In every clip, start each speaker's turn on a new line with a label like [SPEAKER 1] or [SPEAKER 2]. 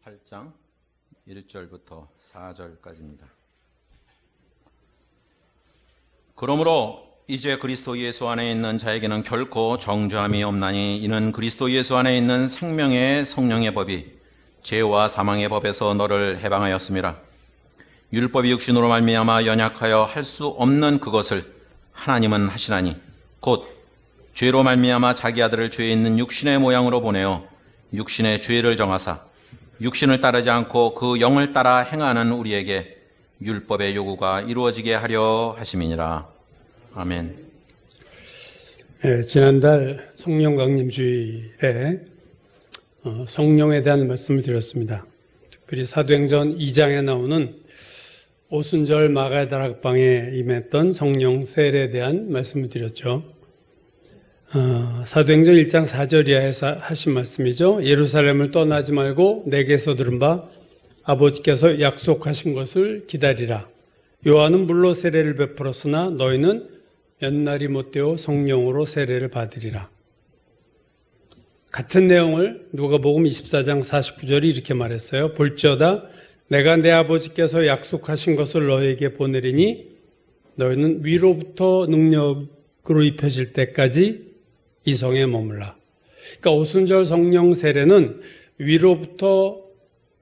[SPEAKER 1] 8장 1절부터 4절까지입니다. 그러므로 이제 그리스도 예수 안에 있는 자에게는 결코 정죄함이 없나니 이는 그리스도 예수 안에 있는 생명의 성령의 법이 죄와 사망의 법에서 너를 해방하였음이라. 율법이 육신으로 말미암아 연약하여 할 수 없는 그것을 하나님은 하시나니 곧 죄로 말미암아 자기 아들을 죄에 있는 육신의 모양으로 보내어 육신의 죄를 정하사 육신을 따르지 않고 그 영을 따라 행하는 우리에게 율법의 요구가 이루어지게 하려 하심이니라. 아멘.
[SPEAKER 2] 네, 지난달 성령 강림 주일에 성령에 대한 말씀을 드렸습니다. 특별히 사도행전 2장에 나오는 오순절 마가다락방에 임했던 성령 세례에 대한 말씀을 드렸죠. 사도행전 1장 4절 이하에서 하신 말씀이죠. 예루살렘을 떠나지 말고 내게서 들은 바 아버지께서 약속하신 것을 기다리라. 요한은 물로 세례를 베풀었으나 너희는 몇 날이 못되어 성령으로 세례를 받으리라. 같은 내용을 누가복음 24장 49절이 이렇게 말했어요. 볼지어다 내가 내 아버지께서 약속하신 것을 너희에게 보내리니 너희는 위로부터 능력으로 입혀질 때까지 이 성에 머물라. 그러니까 오순절 성령 세례는 위로부터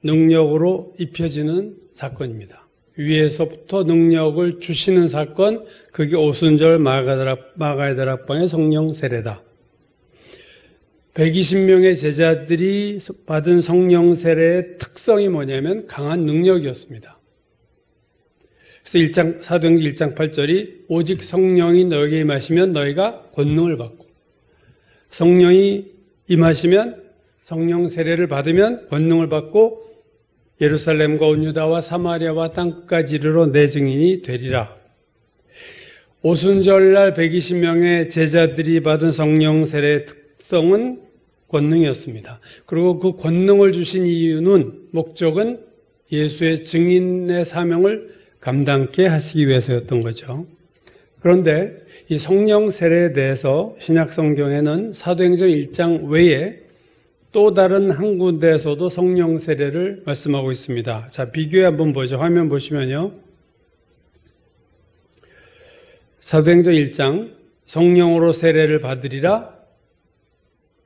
[SPEAKER 2] 능력으로 입혀지는 사건입니다. 위에서부터 능력을 주시는 사건, 그게 오순절 마가다락방의 성령 세례다. 120명의 제자들이 받은 성령 세례의 특성이 뭐냐면 강한 능력이었습니다. 그래서 사도행전 1장 8절이 오직 성령이 너에게 임하시면 너희가 권능을 받고, 성령이 임하시면 성령 세례를 받으면 권능을 받고 예루살렘과 온 유다와 사마리아와 땅끝까지 이르러 내 증인이 되리라. 오순절날 120명의 제자들이 받은 성령 세례의 특성은 권능이었습니다. 그리고 그 권능을 주신 이유는, 목적은 예수의 증인의 사명을 감당케 하시기 위해서였던 거죠. 그런데 이 성령 세례에 대해서 신약 성경에는 사도행전 1장 외에 또 다른 한 군데에서도 성령 세례를 말씀하고 있습니다. 자, 비교해 한번 보죠. 화면 보시면요. 사도행전 1장 성령으로 세례를 받으리라.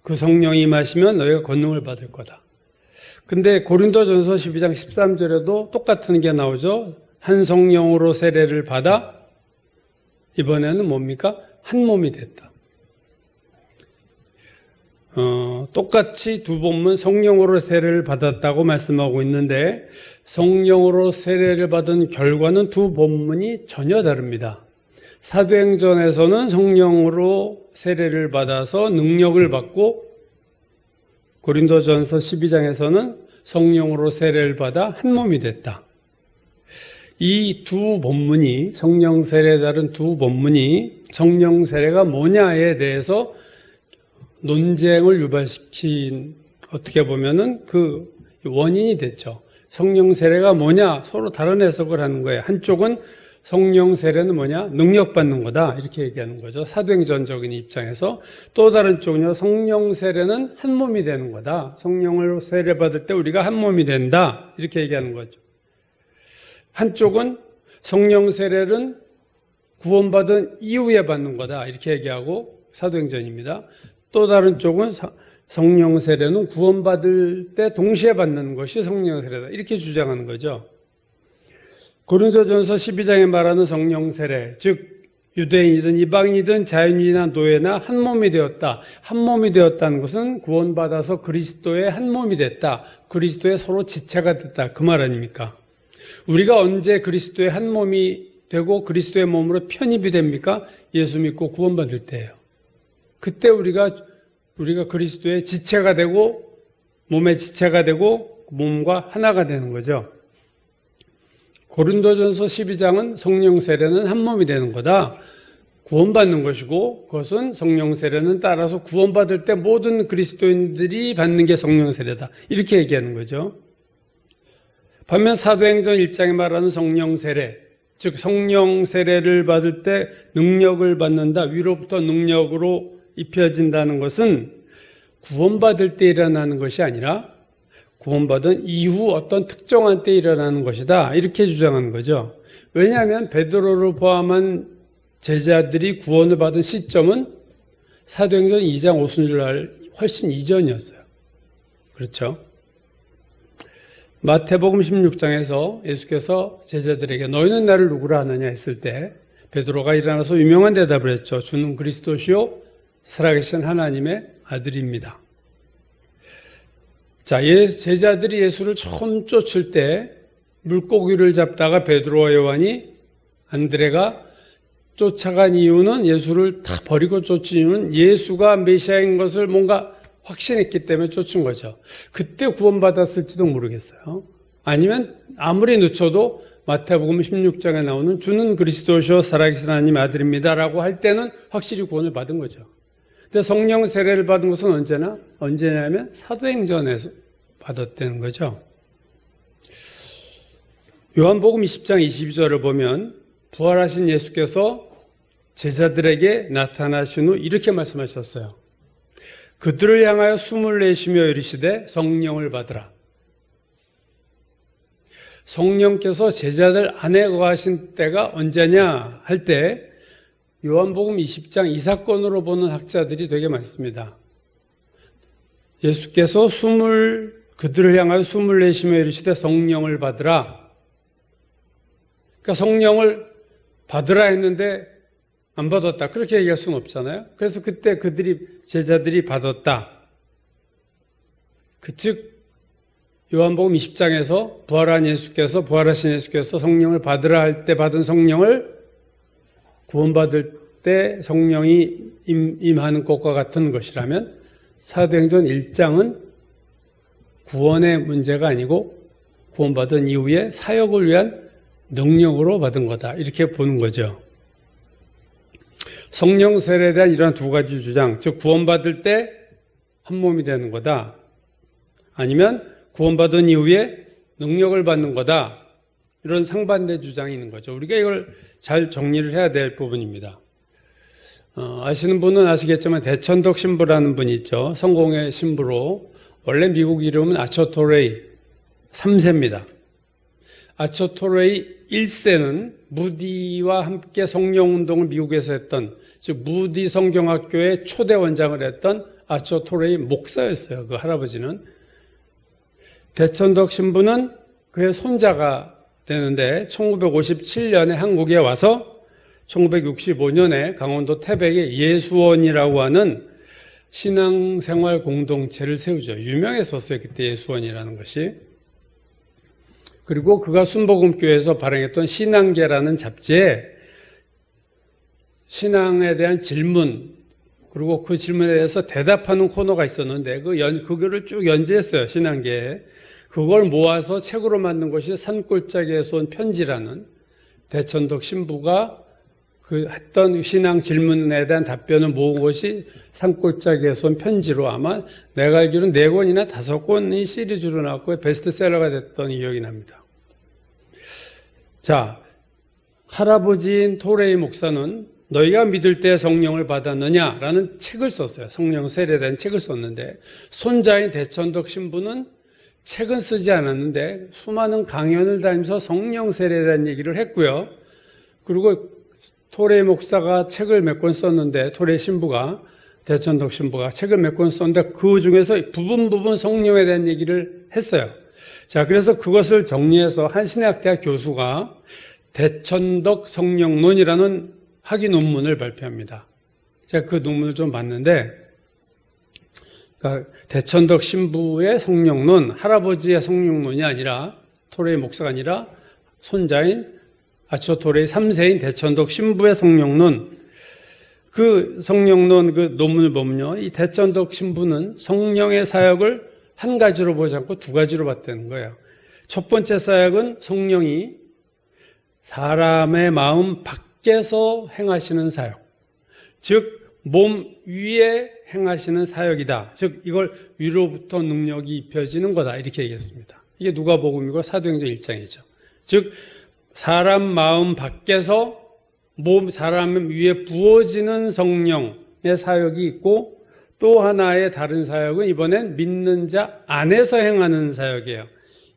[SPEAKER 2] 그 성령이 임하시면 너희가 권능을 받을 거다. 근데 고린도전서 12장 13절에도 똑같은 게 나오죠. 한 성령으로 세례를 받아 이번에는 뭡니까? 한 몸이 됐다. 똑같이 두 본문 성령으로 세례를 받았다고 말씀하고 있는데 성령으로 세례를 받은 결과는 두 본문이 전혀 다릅니다. 사도행전에서는 성령으로 세례를 받아서 능력을 받고 고린도전서 12장에서는 성령으로 세례를 받아 한 몸이 됐다. 이 두 본문이, 성령 세례에 따른 두 본문이 성령 세례가 뭐냐에 대해서 논쟁을 유발시킨, 어떻게 보면은 그 원인이 됐죠. 성령 세례가 뭐냐, 서로 다른 해석을 하는 거예요. 한쪽은 성령 세례는 뭐냐, 능력받는 거다, 이렇게 얘기하는 거죠. 사도행전적인 입장에서. 또 다른 쪽은요, 성령 세례는 한 몸이 되는 거다. 성령을 세례 받을 때 우리가 한 몸이 된다, 이렇게 얘기하는 거죠. 한쪽은 성령 세례는 구원받은 이후에 받는 거다, 이렇게 얘기하고 사도행전입니다. 또 다른 쪽은 성령 세례는 구원받을 때 동시에 받는 것이 성령 세례다, 이렇게 주장하는 거죠. 고린도전서 12장에 말하는 성령 세례, 즉 유대인이든 이방인이든 자유인이나 노예나 한 몸이 되었다. 한 몸이 되었다는 것은 구원받아서 그리스도의 한 몸이 됐다. 그리스도의 서로 지체가 됐다, 그 말 아닙니까? 우리가 언제 그리스도의 한 몸이 되고 그리스도의 몸으로 편입이 됩니까? 예수 믿고 구원받을 때예요. 그때 우리가 그리스도의 지체가 되고 몸의 지체가 되고 몸과 하나가 되는 거죠. 고린도전서 12장은 성령 세례는 한 몸이 되는 거다. 구원받는 것이고 그것은 성령 세례는 따라서 구원받을 때 모든 그리스도인들이 받는 게 성령 세례다, 이렇게 얘기하는 거죠. 반면 사도행전 1장에 말하는 성령 세례, 즉 성령 세례를 받을 때 능력을 받는다, 위로부터 능력으로 입혀진다는 것은 구원받을 때 일어나는 것이 아니라 구원받은 이후 어떤 특정한 때 일어나는 것이다. 이렇게 주장하는 거죠. 왜냐하면 베드로를 포함한 제자들이 구원을 받은 시점은 사도행전 2장 오순절 훨씬 이전이었어요. 그렇죠? 마태복음 16장에서 예수께서 제자들에게 너희는 나를 누구라 하느냐 했을 때 베드로가 일어나서 유명한 대답을 했죠. 주는 그리스도시요 살아계신 하나님의 아들입니다. 자, 제자들이 예수를 처음 쫓을 때 물고기를 잡다가 베드로와 요한이 안드레가 쫓아간 이유는 예수를 다 버리고 쫓은 이유는 예수가 메시아인 것을 뭔가 확신했기 때문에 쫓은 거죠. 그때 구원받았을지도 모르겠어요. 아니면 아무리 늦춰도 마태복음 16장에 나오는 주는 그리스도시요 살아계신 하나님의 아들입니다 라고 할 때는 확실히 구원을 받은 거죠. 근데 성령 세례를 받은 것은 언제냐면 사도행전에서 받았다는 거죠. 요한복음 20장 22절을 보면 부활하신 예수께서 제자들에게 나타나신 후 이렇게 말씀하셨어요. 그들을 향하여 숨을 내쉬며 이르시되 성령을 받으라. 성령께서 제자들 안에 거하신 때가 언제냐 할 때 요한복음 20장 이 사건으로 보는 학자들이 되게 많습니다. 예수께서 그들을 향하여 숨을 내쉬며 이르시되 성령을 받으라. 그러니까 성령을 받으라 했는데 안 받았다. 그렇게 얘기할 수는 없잖아요. 그래서 그때 제자들이 받았다. 즉 요한복음 20장에서 부활하신 예수께서 성령을 받으라 할 때 받은 성령을 구원받을 때 성령이 임하는 것과 같은 것이라면 사도행전 1장은 구원의 문제가 아니고 구원받은 이후에 사역을 위한 능력으로 받은 거다. 이렇게 보는 거죠. 성령 세례에 대한 이런 두 가지 주장, 즉 구원받을 때 한 몸이 되는 거다. 아니면 구원받은 이후에 능력을 받는 거다. 이런 상반대 주장이 있는 거죠. 우리가 이걸 잘 정리를 해야 될 부분입니다. 아시는 분은 아시겠지만 대천덕 신부라는 분이 있죠. 성공의 신부로 원래 미국 이름은 아처토레이 3세입니다. 아처토레이 1세는 무디와 함께 성령운동을 미국에서 했던, 즉 무디 성경학교의 초대 원장을 했던 아처토레이 목사였어요. 그 할아버지는. 대천덕 신부는 그의 손자가 되는데 1957년에 한국에 와서 1965년에 강원도 태백에 예수원이라고 하는 신앙생활 공동체를 세우죠. 유명했었어요. 그때 예수원이라는 것이. 그리고 그가 순복음교회에서 발행했던 신앙계라는 잡지에 신앙에 대한 질문, 그리고 그 질문에 대해서 대답하는 코너가 있었는데 그거를 쭉 연재했어요. 신앙계에. 그걸 모아서 책으로 만든 것이 산골짜기에서 온 편지라는, 대천덕 신부가 했던 신앙 질문에 대한 답변을 모은 것이 산골짜기에서 온 편지로 아마 내가 알기로는 4권이나 5권이 시리즈로 나왔고 베스트셀러가 됐던 기억이 납니다. 자, 할아버지인 토레이 목사는 너희가 믿을 때 성령을 받았느냐라는 책을 썼어요. 성령 세례에 대한 책을 썼는데 손자인 대천덕 신부는 책은 쓰지 않았는데 수많은 강연을 다니면서 성령 세례에 대한 얘기를 했고요. 그리고 토레이 목사가 책을 몇 권 썼는데, 토레이 신부가, 대천덕 신부가 책을 몇 권 썼는데 그 중에서 부분 성령에 대한 얘기를 했어요. 자, 그래서 그것을 정리해서 한신대학대학 교수가 대천덕 성령론이라는 학위 논문을 발표합니다. 제가 그 논문을 좀 봤는데, 그러니까 대천덕 신부의 성령론, 할아버지의 성령론이 아니라, 토레이 목사가 아니라 손자인 아처토레이 3세인 대천덕 신부의 성령론, 그 성령론 그 논문을 보면요, 이 대천덕 신부는 성령의 사역을 한 가지로 보지 않고 두 가지로 봤다는 거예요. 첫 번째 사역은 성령이 사람의 마음 밖에서 행하시는 사역, 즉 몸 위에 행하시는 사역이다. 즉 이걸 위로부터 능력이 입혀지는 거다. 이렇게 얘기했습니다. 이게 누가복음이고 사도행전 1장이죠. 즉 사람 마음 밖에서 사람 위에 부어지는 성령의 사역이 있고, 또 하나의 다른 사역은 이번엔 믿는 자 안에서 행하는 사역이에요.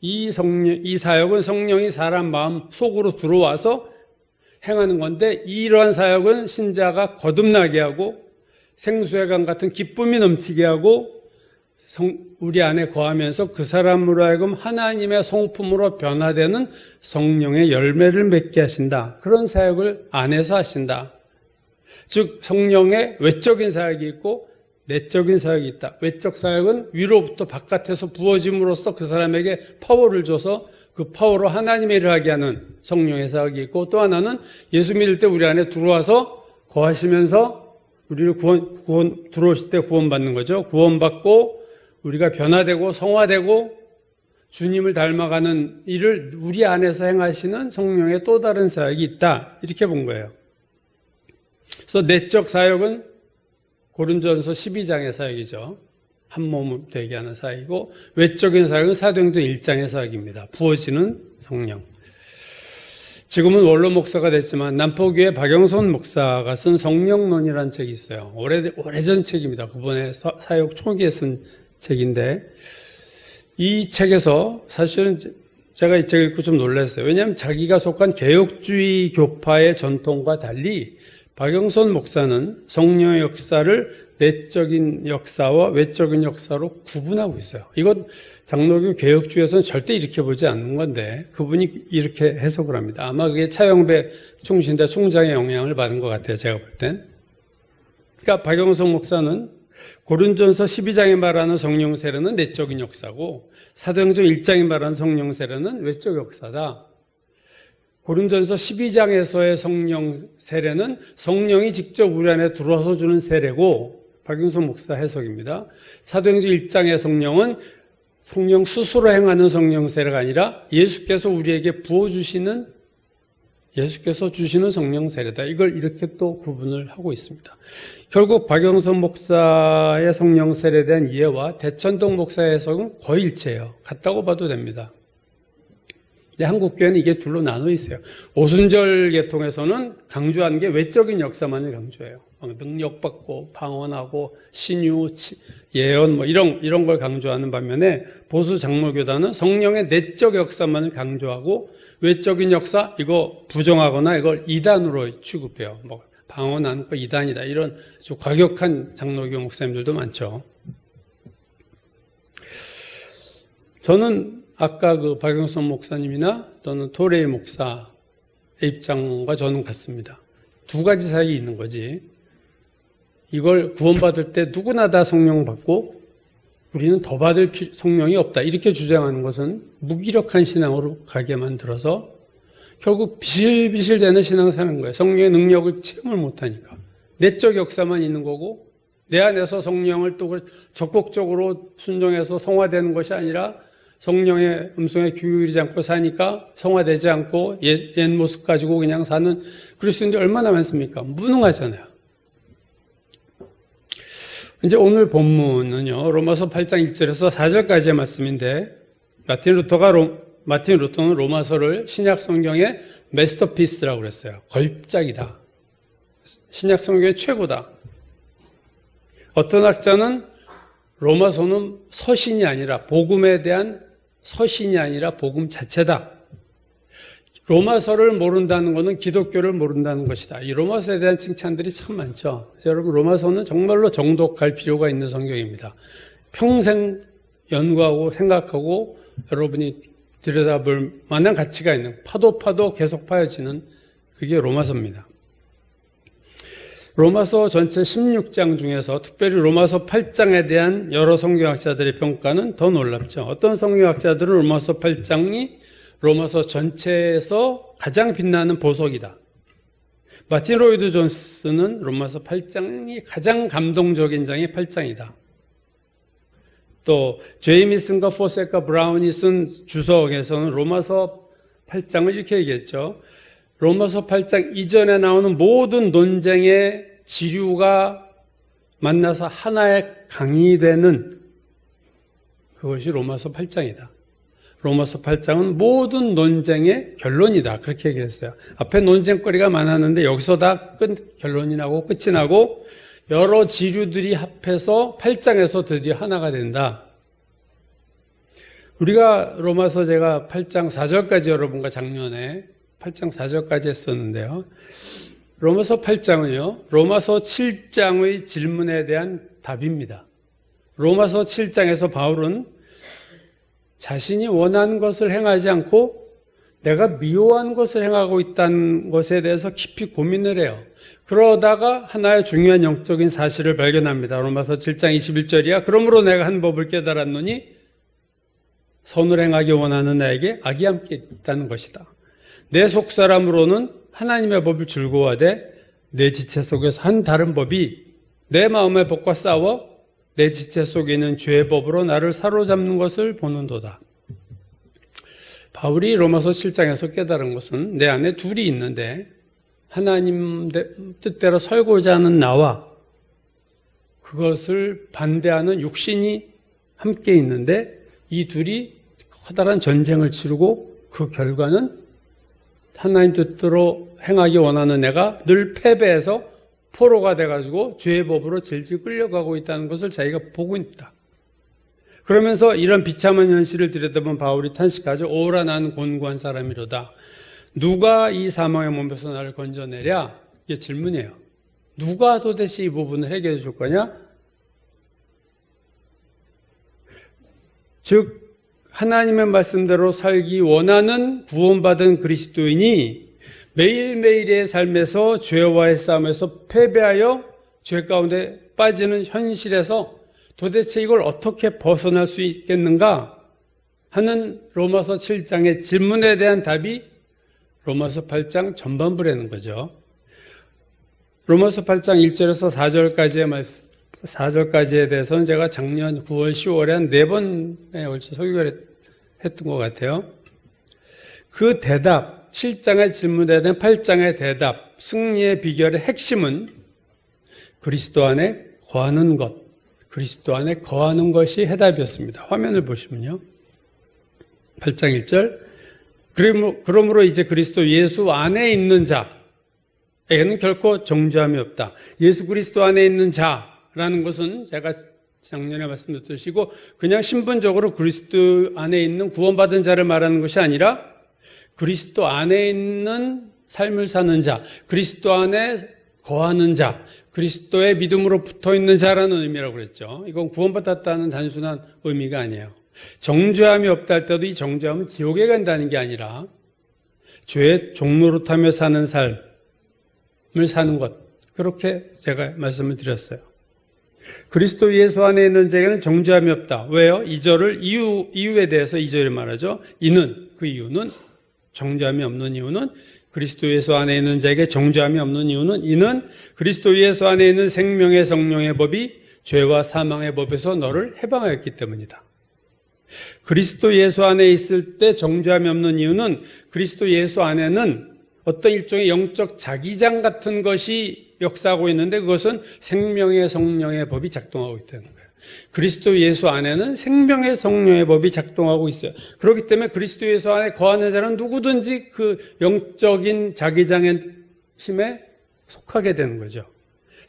[SPEAKER 2] 이 사역은 성령이 사람 마음 속으로 들어와서 행하는 건데, 이러한 사역은 신자가 거듭나게 하고 생수의 강 같은 기쁨이 넘치게 하고 우리 안에 거하면서 그 사람으로 하여금 하나님의 성품으로 변화되는 성령의 열매를 맺게 하신다. 그런 사역을 안에서 하신다. 즉 성령의 외적인 사역이 있고 내적인 사역이 있다. 외적 사역은 위로부터 바깥에서 부어짐으로써 그 사람에게 파워를 줘서 그 파워로 하나님의 일을 하게 하는 성령의 사역이 있고, 또 하나는 예수 믿을 때 우리 안에 들어와서 거하시면서 우리를 들어오실 때 구원받는 거죠. 구원받고 우리가 변화되고 성화되고 주님을 닮아가는 일을 우리 안에서 행하시는 성령의 또 다른 사역이 있다. 이렇게 본 거예요. 그래서 내적 사역은 고린도전서 12장의 사역이죠. 한 몸 되게 하는 사역이고, 외적인 사역은 사도행전 1장의 사역입니다. 부어지는 성령. 지금은 원로 목사가 됐지만 남포교회 박영선 목사가 쓴 성령론이라는 책이 있어요. 오래전 책입니다. 그분의 사역 초기에 쓴 책인데, 이 책에서 사실은 제가 이 책 읽고 좀 놀랐어요. 왜냐하면 자기가 속한 개혁주의 교파의 전통과 달리 박영선 목사는 성령의 역사를 내적인 역사와 외적인 역사로 구분하고 있어요. 이건 장로교 개혁주의에서는 절대 이렇게 보지 않는 건데 그분이 이렇게 해석을 합니다. 아마 그게 차영배 총신대 총장의 영향을 받은 것 같아요. 제가 볼 땐. 그러니까 박영선 목사는 고린도전서 12장에 말하는 성령 세례는 내적인 역사고, 사도행전 1장에 말하는 성령 세례는 외적 역사다. 고린도전서 12장에서의 성령 세례는 성령이 직접 우리 안에 들어와서 주는 세례고, 박영선 목사 해석입니다. 사도행전 1장의 성령은 성령 스스로 행하는 성령 세례가 아니라 예수께서 우리에게 부어주시는, 예수께서 주시는 성령 세례다. 이걸 이렇게 또 구분을 하고 있습니다. 결국 박영선 목사의 성령 세례에 대한 이해와 대천동 목사의 해석은 거의 일치해요. 같다고 봐도 됩니다. 근데 한국교회는 이게 둘로 나눠 있어요. 오순절 계통에서는 강조하는 게 외적인 역사만을 강조해요. 능력받고 방언하고 신유, 예언 이런 걸 강조하는 반면에 보수 장로교단은 성령의 내적 역사만을 강조하고 외적인 역사 이거 부정하거나 이걸 이단으로 취급해요. 방언하는 거 이단이다. 이런 아주 과격한 장로교 목사님들도 많죠. 저는 아까 그 박영선 목사님이나 또는 토레이 목사의 입장과 저는 같습니다. 두 가지 사역이 있는 거지. 이걸 구원받을 때 누구나 다 성령 받고 우리는 더 받을 성령이 없다. 이렇게 주장하는 것은 무기력한 신앙으로 가게 만들어서 결국 비실비실대는 신앙을 사는 거예요. 성령의 능력을 체험을 못하니까. 내적 역사만 있는 거고 내 안에서 성령을 또 적극적으로 순종해서 성화되는 것이 아니라 성령의 음성에 귀 기울이지 않고 사니까 성화되지 않고 옛 모습 가지고 그냥 사는 그리스도인들이 얼마나 많습니까? 무능하잖아요. 이제 오늘 본문은요, 로마서 8장 1절에서 4절까지의 말씀인데, 마틴 루터는 로마서를 신약 성경의 마스터피스라고 그랬어요. 걸작이다. 신약 성경의 최고다. 어떤 학자는 로마서는 서신이 아니라 복음에 대한 서신이 아니라 복음 자체다. 로마서를 모른다는 것은 기독교를 모른다는 것이다. 이 로마서에 대한 칭찬들이 참 많죠. 그래서 여러분 로마서는 정말로 정독할 필요가 있는 성경입니다. 평생 연구하고 생각하고 여러분이 들여다볼 만한 가치가 있는 파도 계속 파여지는 그게 로마서입니다. 로마서 전체 16장 중에서 특별히 로마서 8장에 대한 여러 성경학자들의 평가는 더 놀랍죠. 어떤 성경학자들은 로마서 8장이 로마서 전체에서 가장 빛나는 보석이다. 마틴 로이드 존스는 로마서 8장이 가장 감동적인 장이 8장이다. 또 제이미슨과 포세카 브라운이 쓴 주석에서는 로마서 8장을 이렇게 얘기했죠. 로마서 8장 이전에 나오는 모든 논쟁의 지류가 만나서 하나의 강이 되는 그것이 로마서 8장이다. 로마서 8장은 모든 논쟁의 결론이다. 그렇게 얘기했어요. 앞에 논쟁거리가 많았는데 여기서 다 결론이 나고 끝이 나고 여러 지류들이 합해서 8장에서 드디어 하나가 된다. 우리가 로마서 제가 8장 4절까지 여러분과 작년에 8장 4절까지 했었는데요. 로마서 8장은요, 로마서 7장의 질문에 대한 답입니다. 로마서 7장에서 바울은 자신이 원하는 것을 행하지 않고 내가 미워한 것을 행하고 있다는 것에 대해서 깊이 고민을 해요. 그러다가 하나의 중요한 영적인 사실을 발견합니다. 로마서 7장 21절이야. 그러므로 내가 한 법을 깨달았노니 선을 행하기 원하는 나에게 악이 함께 있다는 것이다. 내 속사람으로는 하나님의 법을 즐거워하되 내 지체 속에서 한 다른 법이 내 마음의 법과 싸워 내 지체 속에 있는 죄의 법으로 나를 사로잡는 것을 보는도다. 바울이 로마서 7장에서 깨달은 것은 내 안에 둘이 있는데 하나님 뜻대로 살고자 하는 나와 그것을 반대하는 육신이 함께 있는데 이 둘이 커다란 전쟁을 치르고 그 결과는 하나님 뜻대로 행하기 원하는 내가 늘 패배해서 포로가 돼가지고 죄의 법으로 질질 끌려가고 있다는 것을 자기가 보고 있다. 그러면서 이런 비참한 현실을 들여다본 바울이 탄식하죠. 오라 나는 곤고한 사람이로다. 누가 이 사망의 몸에서 나를 건져내랴? 이게 질문이에요. 누가 도대체 이 부분을 해결해 줄 거냐? 즉 하나님의 말씀대로 살기 원하는 구원받은 그리스도인이 매일매일의 삶에서 죄와의 싸움에서 패배하여 죄 가운데 빠지는 현실에서 도대체 이걸 어떻게 벗어날 수 있겠는가 하는 로마서 7장의 질문에 대한 답이 로마서 8장 전반부라는 거죠. 로마서 8장 1절에서 4절까지에 대해서는 제가 작년 9월, 10월에 한 4번에 걸쳐 설교를 했던 것 같아요. 그 대답, 7장의 질문에 대한 8장의 대답, 승리의 비결의 핵심은 그리스도 안에 거하는 것, 그리스도 안에 거하는 것이 해답이었습니다. 화면을 보시면요. 8장 1절. 그러므로 이제 그리스도 예수 안에 있는 자에게는 결코 정죄함이 없다. 예수 그리스도 안에 있는 자라는 것은 제가 작년에 말씀드렸듯이고 그냥 신분적으로 그리스도 안에 있는 구원받은 자를 말하는 것이 아니라 그리스도 안에 있는 삶을 사는 자, 그리스도 안에 거하는 자, 그리스도의 믿음으로 붙어 있는 자라는 의미라고 그랬죠. 이건 구원받았다는 단순한 의미가 아니에요. 정죄함이 없다 할 때도 이 정죄함은 지옥에 간다는 게 아니라 죄의 종노릇하며 사는 삶을 사는 것, 그렇게 제가 말씀을 드렸어요. 그리스도 예수 안에 있는 자에게는 정죄함이 없다. 왜요? 2절을 이유에 대해서 2절에 말하죠. 그 이유는 정죄함이 없는 이유는 그리스도 예수 안에 있는 자에게 정죄함이 없는 이유는 이는 그리스도 예수 안에 있는 생명의 성령의 법이 죄와 사망의 법에서 너를 해방하였기 때문이다. 그리스도 예수 안에 있을 때 정죄함이 없는 이유는 그리스도 예수 안에는 어떤 일종의 영적 자기장 같은 것이 역사하고 있는데 그것은 생명의 성령의 법이 작동하고 있다는 거예요. 그리스도 예수 안에는 생명의 성령의 법이 작동하고 있어요. 그렇기 때문에 그리스도 예수 안에 거하는 자는 누구든지 그 영적인 자기장의 힘에 속하게 되는 거죠.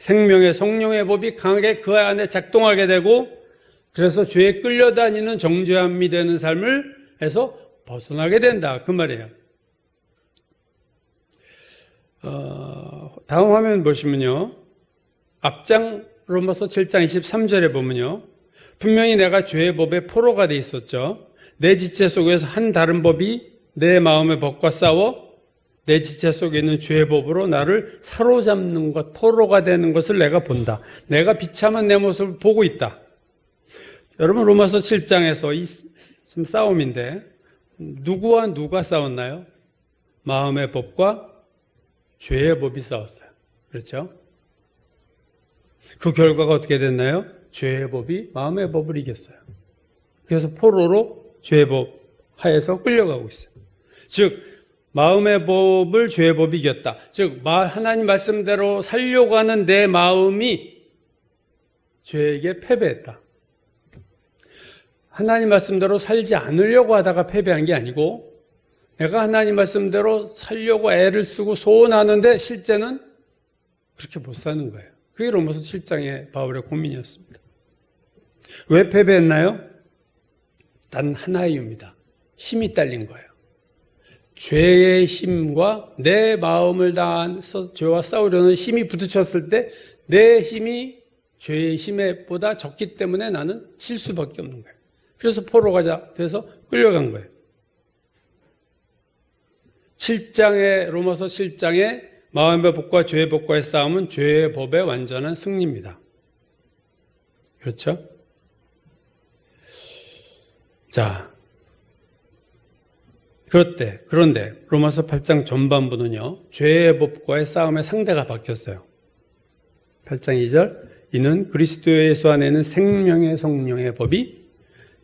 [SPEAKER 2] 생명의 성령의 법이 강하게 그 안에 작동하게 되고 그래서 죄에 끌려다니는 정죄함이 되는 삶을 해서 벗어나게 된다. 그 말이에요. 다음 화면 보시면요. 앞장 로마서 7장 23절에 보면요. 분명히 내가 죄의 법에 포로가 돼 있었죠. 내 지체 속에서 한 다른 법이 내 마음의 법과 싸워 내 지체 속에 있는 죄의 법으로 나를 사로잡는 것, 포로가 되는 것을 내가 본다. 내가 비참한 내 모습을 보고 있다. 여러분 로마서 7장에서 지금 싸움인데 누구와 누가 싸웠나요? 마음의 법과 죄의 법이 싸웠어요. 그렇죠? 그 결과가 어떻게 됐나요? 죄의 법이 마음의 법을 이겼어요. 그래서 포로로 죄의 법 하에서 끌려가고 있어요. 즉 마음의 법을 죄의 법이 이겼다. 즉 하나님 말씀대로 살려고 하는 내 마음이 죄에게 패배했다. 하나님 말씀대로 살지 않으려고 하다가 패배한 게 아니고 내가 하나님 말씀대로 살려고 애를 쓰고 소원하는데 실제는 그렇게 못 사는 거예요. 그게 로마서 7장의 바울의 고민이었습니다. 왜 패배했나요? 단 하나의 이유입니다. 힘이 딸린 거예요. 죄의 힘과 내 마음을 다해서 죄와 싸우려는 힘이 부딪혔을 때 내 힘이 죄의 힘에 보다 적기 때문에 나는 질 수밖에 없는 거예요. 그래서 포로가 돼서 끌려간 거예요. 7장의 로마서 7장의 마음의 법과 죄의 법과의 싸움은 죄의 법의 완전한 승리입니다. 그렇죠? 자, 그런데 로마서 8장 전반부는요, 죄의 법과의 싸움의 상대가 바뀌었어요. 8장 2절, 이는 그리스도 예수 안에 있는 생명의 성령의 법이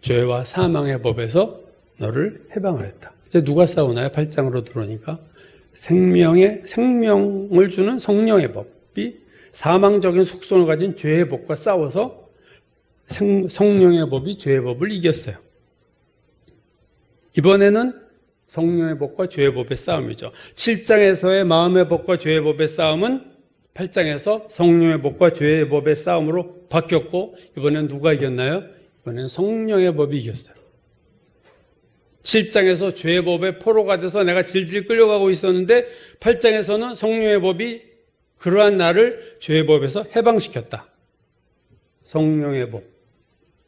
[SPEAKER 2] 죄와 사망의 법에서 너를 해방하였다. 이제 누가 싸우나요? 8장으로 들어오니까 생명을 주는 성령의 법이 사망적인 속성을 가진 죄의 법과 싸워서 성령의 법이 죄의 법을 이겼어요. 이번에는 성령의 법과 죄의 법의 싸움이죠. 7장에서의 마음의 법과 죄의 법의 싸움은 8장에서 성령의 법과 죄의 법의 싸움으로 바뀌었고, 이번엔 누가 이겼나요? 이번엔 성령의 법이 이겼어요. 7장에서 죄의 법의 포로가 돼서 내가 질질 끌려가고 있었는데 8장에서는 성령의 법이 그러한 나를 죄의 법에서 해방시켰다. 성령의 법,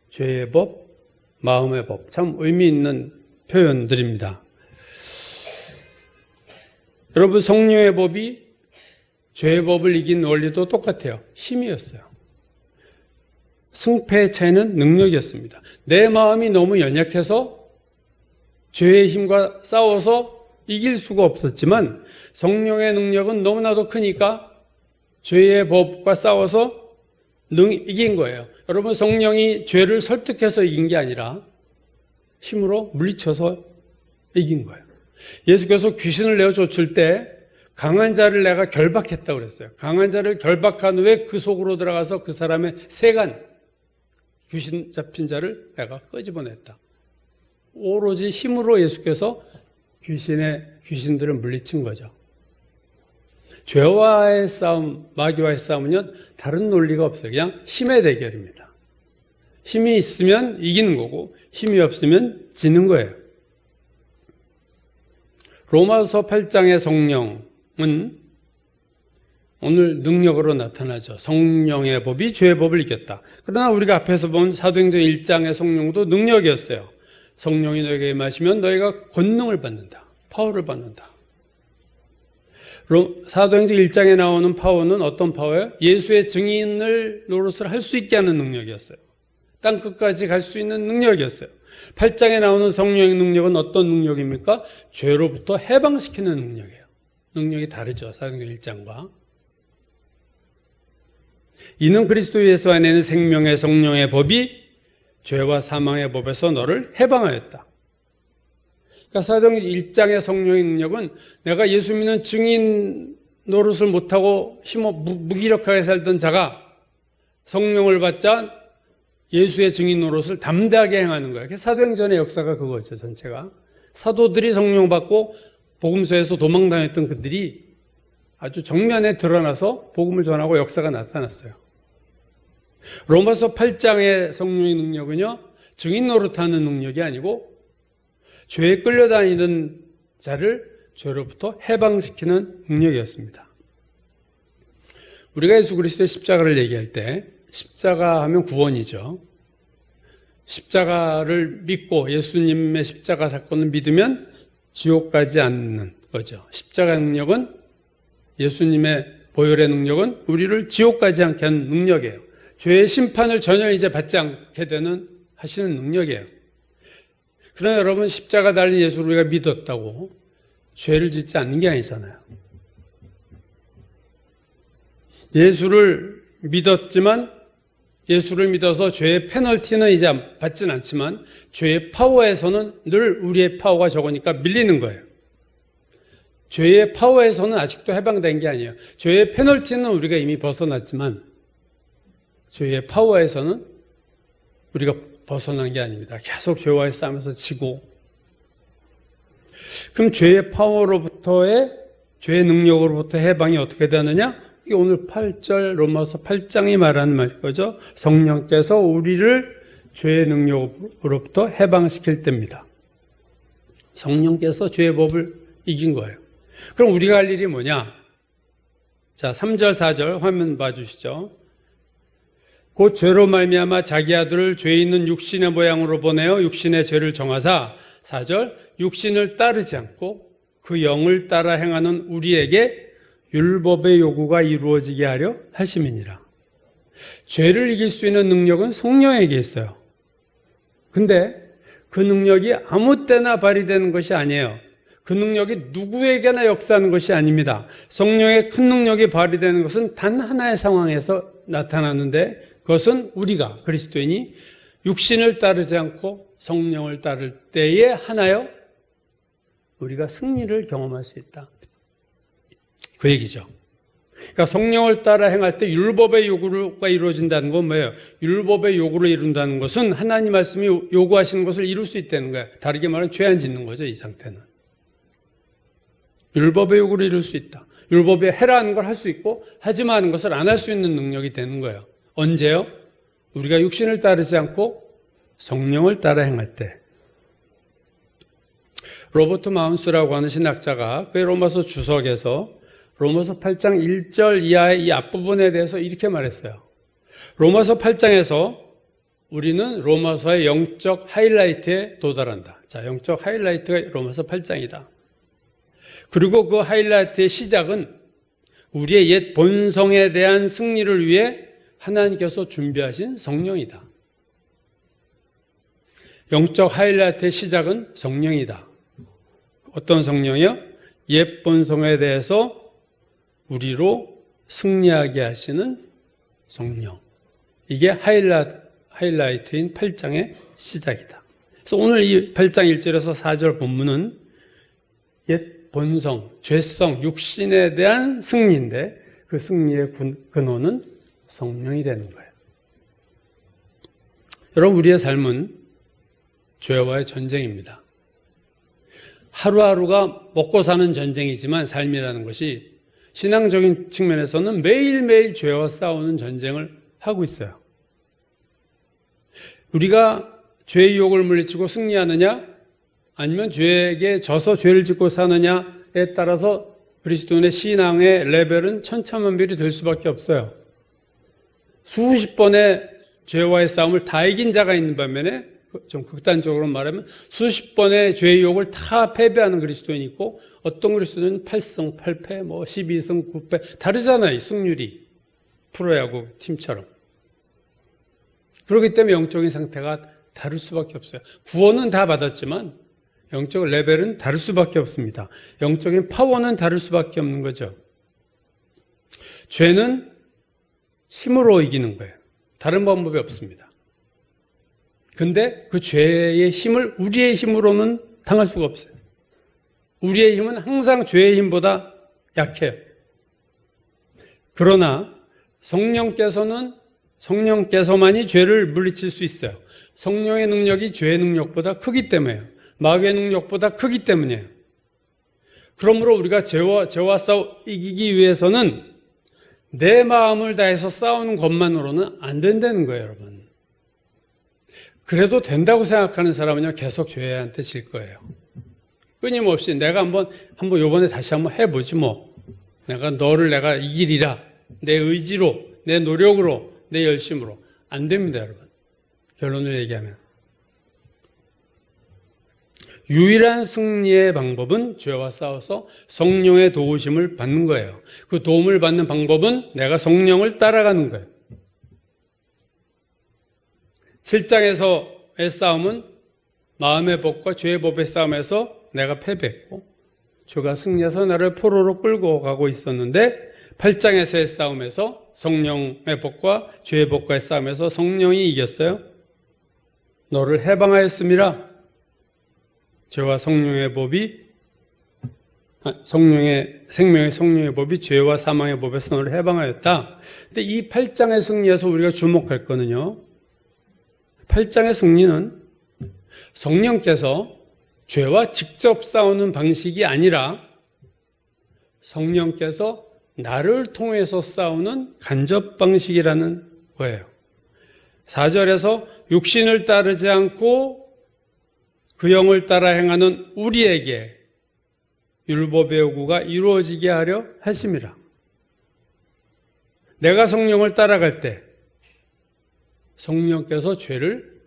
[SPEAKER 2] 죄의 법, 마음의 법. 참 의미 있는 표현들입니다. 여러분, 성령의 법이 죄의 법을 이긴 원리도 똑같아요. 힘이었어요. 승패의 차이는 능력이었습니다. 내 마음이 너무 연약해서 죄의 힘과 싸워서 이길 수가 없었지만 성령의 능력은 너무나도 크니까 죄의 법과 싸워서 이긴 거예요. 여러분, 성령이 죄를 설득해서 이긴 게 아니라 힘으로 물리쳐서 이긴 거예요. 예수께서 귀신을 내어 쫓을 때 강한 자를 내가 결박했다고 그랬어요. 강한 자를 결박한 후에 그 속으로 들어가서 그 사람의 세간, 귀신 잡힌 자를 내가 끄집어냈다. 오로지 힘으로 예수께서 귀신들을 물리친 거죠. 죄와의 싸움, 마귀와의 싸움은요, 다른 논리가 없어요. 그냥 힘의 대결입니다. 힘이 있으면 이기는 거고, 힘이 없으면 지는 거예요. 로마서 8장의 성령은 오늘 능력으로 나타나죠. 성령의 법이 죄의 법을 이겼다. 그러나 우리가 앞에서 본 사도행전 1장의 성령도 능력이었어요. 성령이 너에게 임하시면 너희가 권능을 받는다. 파워를 받는다. 사도행전 1장에 나오는 파워는 어떤 파워예요? 예수의 증인을 노릇을 할 수 있게 하는 능력이었어요. 땅 끝까지 갈 수 있는 능력이었어요. 8장에 나오는 성령의 능력은 어떤 능력입니까? 죄로부터 해방시키는 능력이에요. 능력이 다르죠. 사도행전 1장과. 이는 그리스도 예수 안에 있는 생명의 성령의 법이 죄와 사망의 법에서 너를 해방하였다. 그러니까 사도행전 1장의 성령의 능력은 내가 예수 믿는 증인 노릇을 못하고 무기력하게 살던 자가 성령을 받자 예수의 증인 노릇을 담대하게 행하는 거예요. 사도행전의 역사가 그거죠, 전체가. 사도들이 성령 받고 복음서에서 도망다녔던 그들이 아주 정면에 드러나서 복음을 전하고 역사가 나타났어요. 로마서 8장의 성령의 능력은요, 증인 노릇하는 능력이 아니고 죄에 끌려다니는 자를 죄로부터 해방시키는 능력이었습니다. 우리가 예수 그리스도의 십자가를 얘기할 때 십자가 하면 구원이죠. 십자가를 믿고 예수님의 십자가 사건을 믿으면 지옥 가지 않는 거죠. 십자가 능력은, 예수님의 보혈의 능력은 우리를 지옥 가지 않게 하는 능력이에요. 죄의 심판을 전혀 이제 받지 않게 되는 하시는 능력이에요. 그러나 여러분, 십자가 달린 예수를 우리가 믿었다고 죄를 짓지 않는 게 아니잖아요. 예수를 믿었지만, 예수를 믿어서 죄의 페널티는 이제 받진 않지만 죄의 파워에서는 늘 우리의 파워가 적으니까 밀리는 거예요. 죄의 파워에서는 아직도 해방된 게 아니에요. 죄의 페널티는 우리가 이미 벗어났지만 죄의 파워에서는 우리가 벗어난 게 아닙니다. 계속 죄와의 싸움에서 지고. 그럼 죄의 파워로부터의, 죄의 능력으로부터 해방이 어떻게 되느냐? 이게 오늘 8절 로마서 8장이 말하는 말 거죠. 성령께서 우리를 죄의 능력으로부터 해방시킬 때입니다. 성령께서 죄의 법을 이긴 거예요. 그럼 우리가 할 일이 뭐냐? 자, 3절, 4절 화면 봐주시죠. 곧 죄로 말미암아 자기 아들을 죄 있는 육신의 모양으로 보내어 육신의 죄를 정하사 4절 육신을 따르지 않고 그 영을 따라 행하는 우리에게 율법의 요구가 이루어지게 하려 하심이니라. 죄를 이길 수 있는 능력은 성령에게 있어요. 근데 그 능력이 아무 때나 발휘되는 것이 아니에요. 그 능력이 누구에게나 역사하는 것이 아닙니다. 성령의 큰 능력이 발휘되는 것은 단 하나의 상황에서 나타나는데 그것은 우리가 그리스도인이 육신을 따르지 않고 성령을 따를 때에 하나요? 우리가 승리를 경험할 수 있다. 그 얘기죠. 그러니까 성령을 따라 행할 때 율법의 요구가 이루어진다는 건 뭐예요? 율법의 요구를 이룬다는 것은 하나님 말씀이 요구하시는 것을 이룰 수 있다는 거예요. 다르게 말하면 죄 안 짓는 거죠, 이 상태는. 율법의 요구를 이룰 수 있다. 율법에 해라는 걸 할 수 있고 하지 마는 것을 안 할 수 있는 능력이 되는 거예요. 언제요? 우리가 육신을 따르지 않고 성령을 따라 행할 때. 로버트 마운스라고 하는 신학자가 그 로마서 주석에서 로마서 8장 1절 이하의 이 앞부분에 대해서 이렇게 말했어요. 로마서 8장에서 우리는 로마서의 영적 하이라이트에 도달한다. 자, 영적 하이라이트가 로마서 8장이다. 그리고 그 하이라이트의 시작은 우리의 옛 본성에 대한 승리를 위해 하나님께서 준비하신 성령이다. 영적 하이라이트의 시작은 성령이다. 어떤 성령이요? 옛 본성에 대해서 우리로 승리하게 하시는 성령. 이게 하이라이트인 8장의 시작이다. 그래서 오늘 이 8장 1절에서 4절 본문은 옛 본성, 죄성, 육신에 대한 승리인데 그 승리의 근원은 성령이 되는 거예요. 여러분, 우리의 삶은 죄와의 전쟁입니다. 하루하루가 먹고 사는 전쟁이지만 삶이라는 것이 신앙적인 측면에서는 매일매일 죄와 싸우는 전쟁을 하고 있어요. 우리가 죄의 유혹을 물리치고 승리하느냐 아니면 죄에게 져서 죄를 짓고 사느냐에 따라서 그리스도인의 신앙의 레벨은 천차만별이 될 수밖에 없어요. 수십 번의 죄와의 싸움을 다 이긴 자가 있는 반면에 좀 극단적으로 말하면 수십 번의 죄의 유혹을 다 패배하는 그리스도인이 있고 어떤 그리스도인은 8승 8패, 12승 9패 다르잖아요. 승률이 프로야구 팀처럼. 그렇기 때문에 영적인 상태가 다를 수밖에 없어요. 구원은 다 받았지만 영적 레벨은 다를 수밖에 없습니다. 영적인 파워는 다를 수밖에 없는 거죠. 죄는 힘으로 이기는 거예요. 다른 방법이 없습니다. 근데 그 죄의 힘을 우리의 힘으로는 당할 수가 없어요. 우리의 힘은 항상 죄의 힘보다 약해요. 그러나 성령께서만이 죄를 물리칠 수 있어요. 성령의 능력이 죄의 능력보다 크기 때문에요. 마귀의 능력보다 크기 때문이에요. 그러므로 우리가 죄와 이기기 위해서는 내 마음을 다해서 싸우는 것만으로는 안 된다는 거예요, 여러분. 그래도 된다고 생각하는 사람은요, 계속 죄한테 질 거예요. 끊임없이 내가 한번 요번에 다시 한번 해보지 뭐. 내가 이기리라. 내 의지로, 내 노력으로, 내 열심으로. 안 됩니다, 여러분. 결론을 얘기하면. 유일한 승리의 방법은 죄와 싸워서 성령의 도우심을 받는 거예요. 그 도움을 받는 방법은 내가 성령을 따라가는 거예요. 7장에서의 싸움은 마음의 법과 죄의 법의 싸움에서 내가 패배했고 죄가 승리해서 나를 포로로 끌고 가고 있었는데 8장에서의 싸움에서 성령의 법과 죄의 법과의 싸움에서 성령이 이겼어요. 너를 해방하였음이라. 죄와 성령의 법이 생명의 성령의 법이 죄와 사망의 법에서 너를 해방하였다. 근데 이 8장의 승리에서 우리가 주목할 거는요. 8장의 승리는 성령께서 죄와 직접 싸우는 방식이 아니라 성령께서 나를 통해서 싸우는 간접 방식이라는 거예요. 4절에서 육신을 따르지 않고 그 영을 따라 행하는 우리에게 율법의 요구가 이루어지게 하려 하심이라. 내가 성령을 따라갈 때 성령께서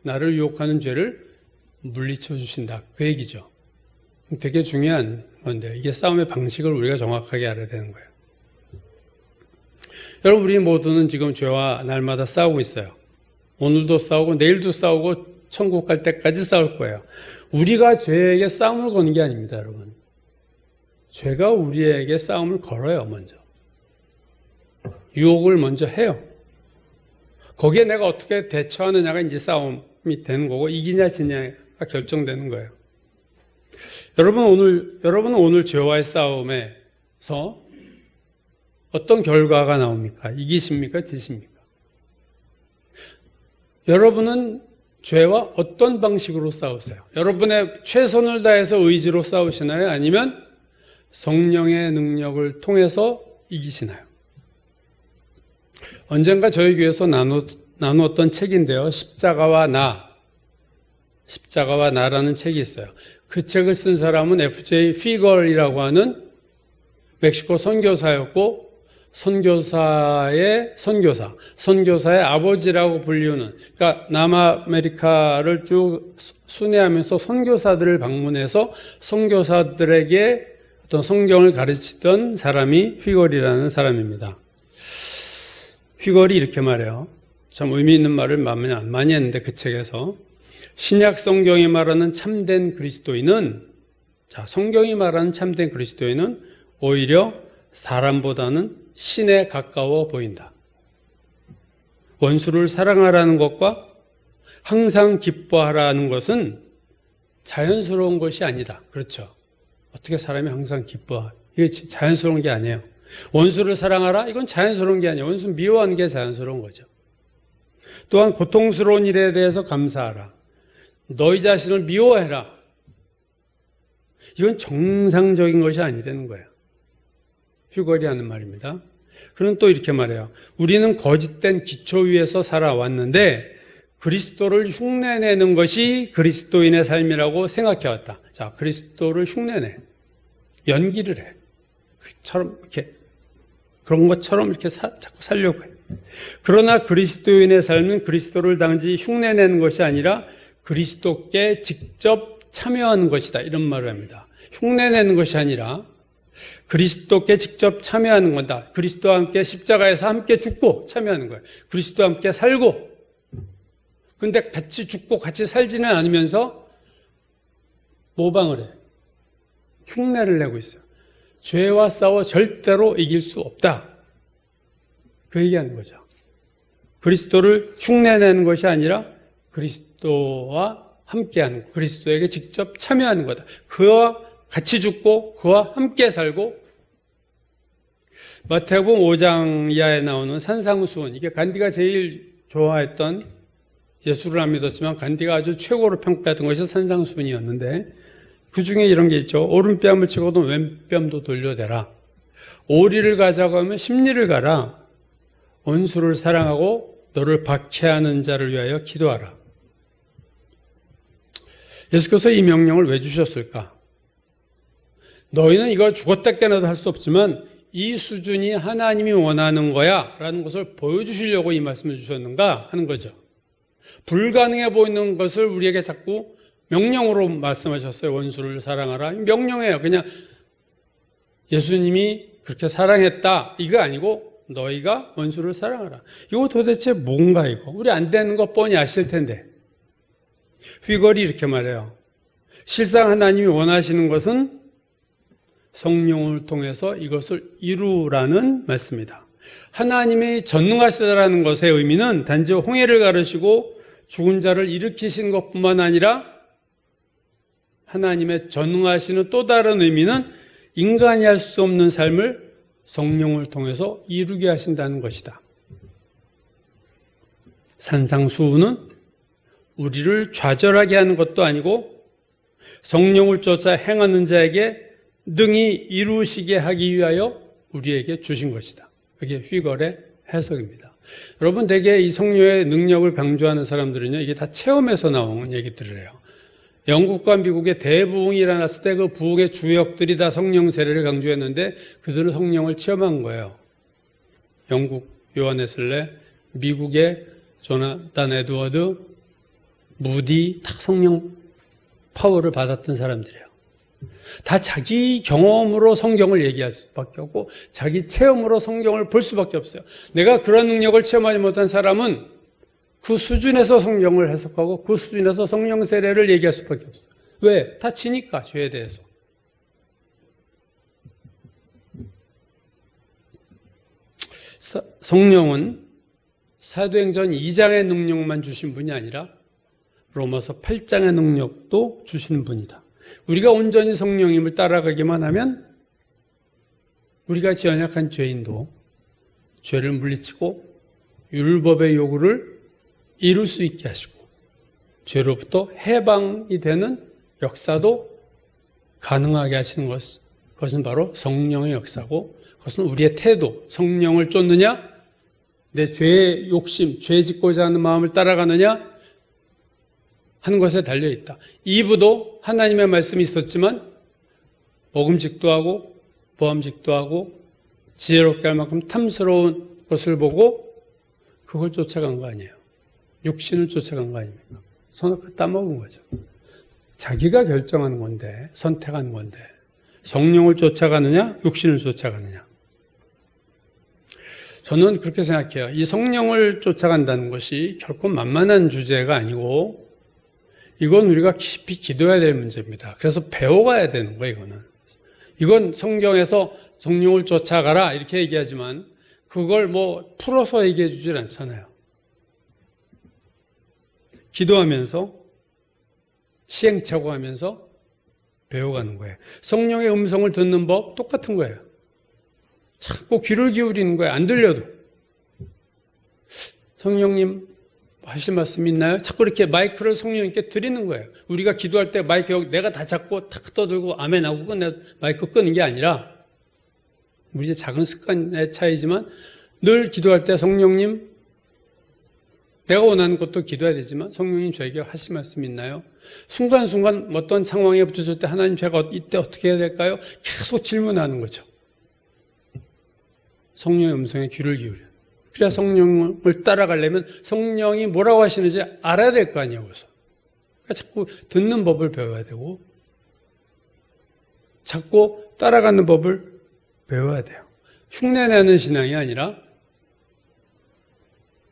[SPEAKER 2] 나를 유혹하는 죄를 물리쳐 주신다. 그 얘기죠. 되게 중요한 건데 이게 싸움의 방식을 우리가 정확하게 알아야 되는 거예요. 여러분, 우리 모두는 지금 죄와 날마다 싸우고 있어요. 오늘도 싸우고 내일도 싸우고 천국 갈 때까지 싸울 거예요. 우리가 죄에게 싸움을 거는 게 아닙니다, 여러분. 죄가 우리에게 싸움을 걸어요, 먼저. 유혹을 먼저 해요. 거기에 내가 어떻게 대처하느냐가 이제 싸움이 되는 거고, 이기냐 지냐가 결정되는 거예요. 여러분은 오늘 죄와의 싸움에서 어떤 결과가 나옵니까? 이기십니까? 지십니까? 여러분은 죄와 어떤 방식으로 싸우세요? 여러분의 최선을 다해서 의지로 싸우시나요? 아니면 성령의 능력을 통해서 이기시나요? 언젠가 저희 교회에서 나누었던 책인데요. 십자가와 나라는 책이 있어요. 그 책을 쓴 사람은 F.J. 피걸이라고 하는 멕시코 선교사였고, 선교사의 아버지라고 불리우는, 그러니까 남아메리카를 쭉 순회하면서 선교사들을 방문해서 선교사들에게 어떤 성경을 가르치던 사람이 휘걸이라는 사람입니다. 휘걸이 이렇게 말해요. 참 의미 있는 말을 많이 했는데 그 책에서 신약 성경이 말하는 참된 그리스도인은, 성경이 말하는 참된 그리스도인은 오히려 사람보다는 신에 가까워 보인다. 원수를 사랑하라는 것과 항상 기뻐하라는 것은 자연스러운 것이 아니다. 그렇죠. 어떻게 사람이 항상 기뻐하? 이게 자연스러운 게 아니에요. 원수를 사랑하라? 이건 자연스러운 게 아니에요. 원수 미워하는 게 자연스러운 거죠. 또한 고통스러운 일에 대해서 감사하라. 너희 자신을 미워해라. 이건 정상적인 것이 아니라는 거예요. 휴걸이 하는 말입니다. 그는 또 이렇게 말해요. 우리는 거짓된 기초 위에서 살아왔는데 그리스도를 흉내내는 것이 그리스도인의 삶이라고 생각해왔다. 자, 그리스도를 흉내내. 연기를 해. 그런 것처럼 이렇게 자꾸 살려고 해. 그러나 그리스도인의 삶은 그리스도를 단지 흉내내는 것이 아니라 그리스도께 직접 참여하는 것이다. 이런 말을 합니다. 흉내내는 것이 아니라 그리스도께 직접 참여하는 거다. 그리스도와 함께 십자가에서 함께 죽고 참여하는 거예요. 그리스도와 함께 살고. 근데 같이 죽고 같이 살지는 않으면서 모방을 해. 흉내를 내고 있어요. 죄와 싸워 절대로 이길 수 없다. 그 얘기하는 거죠. 그리스도를 흉내내는 것이 아니라 그리스도와 함께하는 것, 그리스도에게 직접 참여하는 거다. 그와 같이 죽고 그와 함께 살고. 마태복음 5장 이하에 나오는 산상수훈, 이게 간디가 제일 좋아했던, 예수를 안 믿었지만 간디가 아주 최고로 평가했던 것이 산상수훈이었는데, 그 중에 이런 게 있죠. 오른뺨을 치고도 왼뺨도 돌려대라. 오리를 가자고 하면 십리를 가라. 원수를 사랑하고 너를 박해하는 자를 위하여 기도하라. 예수께서 이 명령을 왜 주셨을까? 너희는 이걸 죽었다 깨어나도 할 수 없지만 이 수준이 하나님이 원하는 거야 라는 것을 보여주시려고 이 말씀을 주셨는가 하는 거죠. 불가능해 보이는 것을 우리에게 자꾸 명령으로 말씀하셨어요. 원수를 사랑하라. 명령이에요. 그냥 예수님이 그렇게 사랑했다 이거 아니고 너희가 원수를 사랑하라. 이거 도대체 뭔가 이거. 우리 안 되는 거 뻔히 아실 텐데. 휘걸이 이렇게 말해요. 실상 하나님이 원하시는 것은 성령을 통해서 이것을 이루라는 말씀이다. 하나님이 전능하시다라는 것의 의미는 단지 홍해를 가르시고 죽은 자를 일으키신 것뿐만 아니라 하나님의 전능하시는 또 다른 의미는 인간이 할 수 없는 삶을 성령을 통해서 이루게 하신다는 것이다. 산상수훈은 우리를 좌절하게 하는 것도 아니고 성령을 쫓아 행하는 자에게 능히 이루시게 하기 위하여 우리에게 주신 것이다. 그게 휘걸의 해석입니다. 여러분, 대개 이 성령의 능력을 강조하는 사람들은요, 이게 다 체험에서 나온 얘기들을 해요. 영국과 미국의 대부흥이 일어났을 때 그 부흥의 주역들이 다 성령 세례를 강조했는데 그들은 성령을 체험한 거예요. 영국 요한 웨슬레, 미국의 조나단 에드워드, 무디, 다 성령 파워를 받았던 사람들이에요. 다 자기 경험으로 성경을 얘기할 수밖에 없고 자기 체험으로 성경을 볼 수밖에 없어요. 내가 그런 능력을 체험하지 못한 사람은 그 수준에서 성경을 해석하고 그 수준에서 성령 세례를 얘기할 수밖에 없어요. 왜? 다 지니까, 죄에 대해서. 성령은 사도행전 2장의 능력만 주신 분이 아니라 로마서 8장의 능력도 주시는 분이다. 우리가 온전히 성령님을 따라가기만 하면 우리가 연약한 죄인도 죄를 물리치고 율법의 요구를 이룰 수 있게 하시고 죄로부터 해방이 되는 역사도 가능하게 하시는 그것은 바로 성령의 역사고 그것은 우리의 태도, 성령을 쫓느냐, 내 죄의 욕심, 죄 짓고자 하는 마음을 따라가느냐 하는 것에 달려있다. 2부도 하나님의 말씀이 있었지만 먹음직도 하고 보암직도 하고 지혜롭게 할 만큼 탐스러운 것을 보고 그걸 쫓아간 거 아니에요. 육신을 쫓아간 거 아닙니까? 손을 따먹은 거죠. 자기가 결정하는 건데, 선택하는 건데 성령을 쫓아가느냐 육신을 쫓아가느냐. 저는 그렇게 생각해요. 이 성령을 쫓아간다는 것이 결코 만만한 주제가 아니고 이건 우리가 깊이 기도해야 될 문제입니다. 그래서 배워가야 되는 거예요. 이건 성경에서 성령을 쫓아가라 이렇게 얘기하지만 그걸 뭐 풀어서 얘기해 주질 않잖아요. 기도하면서 시행착오하면서 배워가는 거예요. 성령의 음성을 듣는 법 똑같은 거예요. 자꾸 귀를 기울이는 거예요. 안 들려도. 성령님 하실 말씀 있나요? 자꾸 이렇게 마이크를 성령님께 드리는 거예요. 우리가 기도할 때 마이크 내가 다 잡고 탁 떠들고 아멘 하고 마이크 끄는 게 아니라 우리의 작은 습관의 차이지만 늘 기도할 때 성령님 내가 원하는 것도 기도해야 되지만 성령님 저에게 하실 말씀 있나요? 순간순간 어떤 상황에 붙였을 때 하나님 제가 이때 어떻게 해야 될까요? 계속 질문하는 거죠. 성령의 음성에 귀를 기울여요. 그래야 성령을 따라가려면 성령이 뭐라고 하시는지 알아야 될 거 아니에요. 그래서 자꾸 듣는 법을 배워야 되고 자꾸 따라가는 법을 배워야 돼요. 흉내내는 신앙이 아니라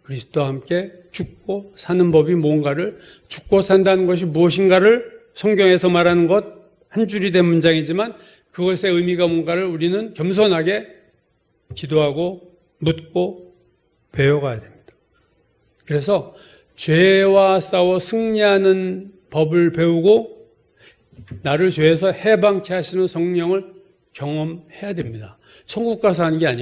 [SPEAKER 2] 그리스도와 함께 죽고 사는 법이 뭔가를, 죽고 산다는 것이 무엇인가를 성경에서 말하는 것 한 줄이 된 문장이지만 그것의 의미가 뭔가를 우리는 겸손하게 기도하고 묻고 배워가야 됩니다. 그래서 죄와 싸워 승리하는 법을 배우고 나를 죄에서 해방케 하시는 성령을 경험해야 됩니다. 천국 가서 하는 게 아니에요.